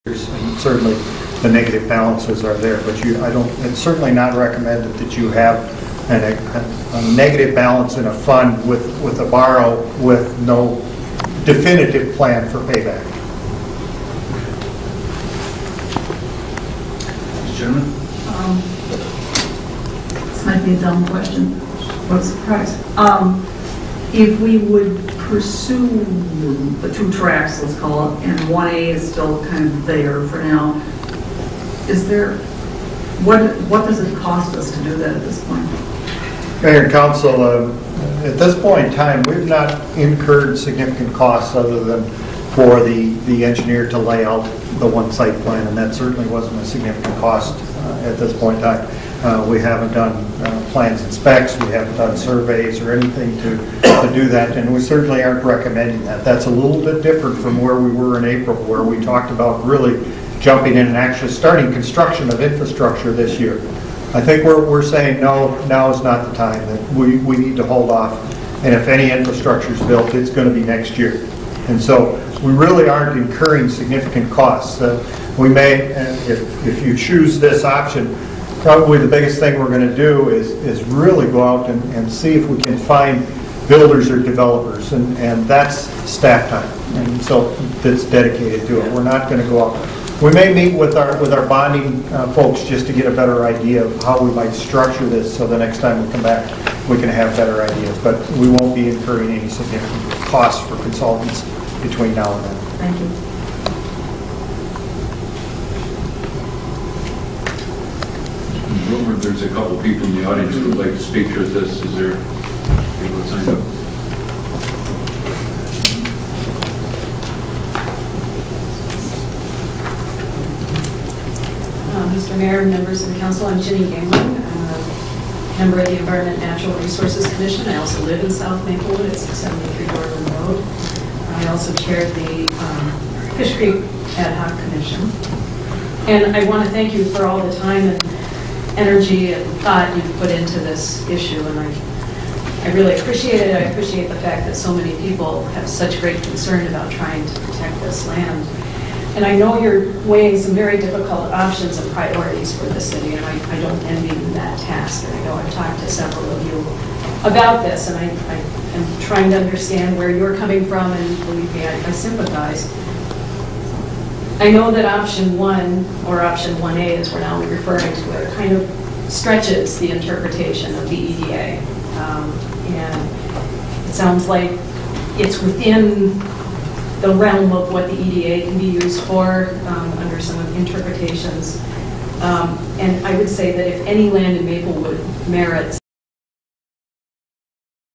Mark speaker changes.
Speaker 1: And certainly the negative balances are there, but it's certainly not recommended that you have a negative balance in a fund with a borrow with no definitive plan for payback.
Speaker 2: Gentlemen?
Speaker 3: This might be a dumb question. What a surprise. If we would pursue the two tracks, let's call it, and 1A is still kind of there for now, is there, what does it cost us to do that at this point?
Speaker 1: Mayor and Council, at this point in time, we've not incurred significant costs other than for the engineer to lay out the one site plan, and that certainly wasn't a significant cost at this point in time. We haven't done plans and specs, we haven't done surveys or anything to do that, and we certainly aren't recommending that. That's a little bit different from where we were in April, where we talked about really jumping in and actually starting construction of infrastructure this year. I think we're saying no, now is not the time, that we need to hold off, and if any infrastructure is built, it's going to be next year. And so we really aren't incurring significant costs. We may, if you choose this option, probably the biggest thing we're going to do is really go out and see if we can find builders or developers, and that's staff time, and so that's dedicated to it. We're not going to go out. We may meet with our bonding folks just to get a better idea of how we might structure this, so the next time we come back we can have better ideas, but we won't be incurring any significant costs for consultants between now and then.
Speaker 3: Thank you.
Speaker 2: Rumored there's a couple people in the audience who would like to speak to this. Is there people that signed up?
Speaker 4: Mr. Mayor, members of the council, I'm Ginny Gangling, member of the Environment and Natural Resources Commission. I also live in South Maplewood at 673 Dorland Road. I also chaired the Fish Creek Ad Hoc Commission. And I want to thank you for all the time and energy and thought you've put into this issue, and I really appreciate it. I appreciate the fact that so many people have such great concern about trying to protect this land. And I know you're weighing some very difficult options and priorities for the city, and I don't envy you that task. And I know I've talked to several of you about this, and I am trying to understand where you're coming from, and believe me, I sympathize. I know that option 1, or option 1A as we're now referring to it, kind of stretches the interpretation of the EDA. And it sounds like it's within the realm of what the EDA can be used for under some of the interpretations. And I would say that if any land in Maplewood merits